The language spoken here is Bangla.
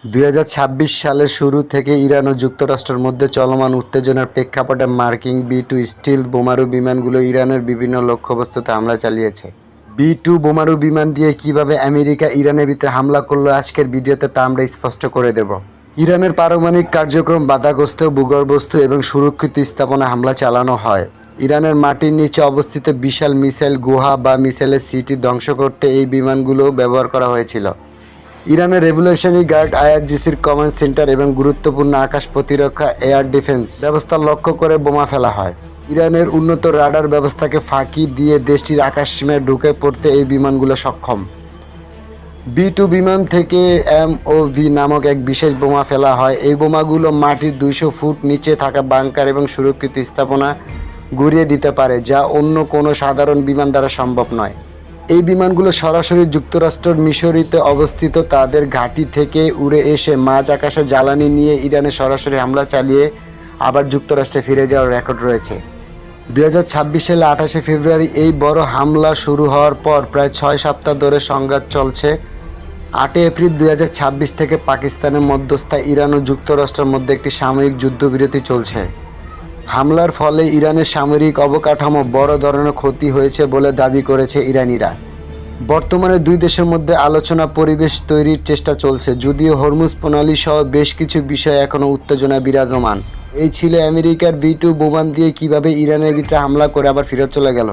2026 সালের শুরু থেকে ইরান ও যুক্তরাষ্ট্রের মধ্যে চলমান উত্তেজনার প্রেক্ষাপটে মার্কিন বি-2 স্টিলথ বোমারু বিমানগুলো ইরানের বিভিন্ন লক্ষ্যবস্তুতে হামলা চালিয়েছে। বি-2 বোমারু বিমান দিয়ে কিভাবে আমেরিকা ইরানের ভিতরে হামলা করলো আজকের ভিডিওতে তা আমরা স্পষ্ট করে দেব। ইরানের পারমাণবিক কার্যক্রম বাধাগ্রস্ত ভূগর্ভস্থ এবং সুরক্ষিত স্থাপনা হামলা চালানো হয়। ইরানের মাটির নিচে অবস্থিত বিশাল মিসাইল গুহা বা মিসাইলের সিটি ধ্বংস করতে এই বিমানগুলো ব্যবহার করা হয়েছিল। ইরানের রেভলিউশনারি গার্ড আইআরজিসির কমান্ড সেন্টার এবং গুরুত্বপূর্ণ আকাশ প্রতিরক্ষা এয়ার ডিফেন্স ব্যবস্থা লক্ষ্য করে বোমা ফেলা হয়। ইরানের উন্নত রাডার ব্যবস্থাকে ফাঁকি দিয়ে দেশটির আকাশসীমায় ঢুকে পড়তে এই বিমানগুলো সক্ষম। বি-2 বিমান থেকে এমওভি নামক এক বিশেষ বোমা ফেলা হয়। এই বোমাগুলো মাটির 200 ফুট নিচে থাকা বাংকার এবং সুরক্ষিত স্থাপনা গুঁড়িয়ে দিতে পারে, যা অন্য কোনো সাধারণ বিমান দ্বারা সম্ভব নয়। এই বিমানগুলো সরাসরি যুক্তরাষ্ট্রের মিসরিতে অবস্থিত তাদের ঘাঁটি থেকে উড়ে এসে মাঝ আকাশে জ্বালানি নিয়ে ইরানে সরাসরি হামলা চালিয়ে আবার যুক্তরাষ্ট্রে ফিরে যাওয়ার রেকর্ড রয়েছে। 2026 সালে 28শে ফেব্রুয়ারি এই বড় হামলা শুরু হওয়ার পর প্রায় 6 সপ্তাহ ধরে সংঘাত চলছে। 8 এপ্রিল 2026 থেকে পাকিস্তানের মধ্যস্থায় ইরান ও যুক্তরাষ্ট্রের মধ্যে একটি সাময়িক যুদ্ধবিরতি চলছে। হামলার ফলে ইরানের সামরিক অবকাঠামো বড় ধরনের ক্ষতি হয়েছে বলে দাবি করেছে ইরানিরা। বর্তমানে দুই দেশের মধ্যে আলোচনা পরিবেশ তৈরির চেষ্টা চলছে, যদিও হরমুজ প্রণালী সহ বেশ কিছু বিষয় এখনও উত্তেজনা বিরাজমান। এই ছিল আমেরিকার বি-2 বোমান দিয়ে কিভাবে ইরানের ভিতরে হামলা করে আবার ফেরত চলে গেল।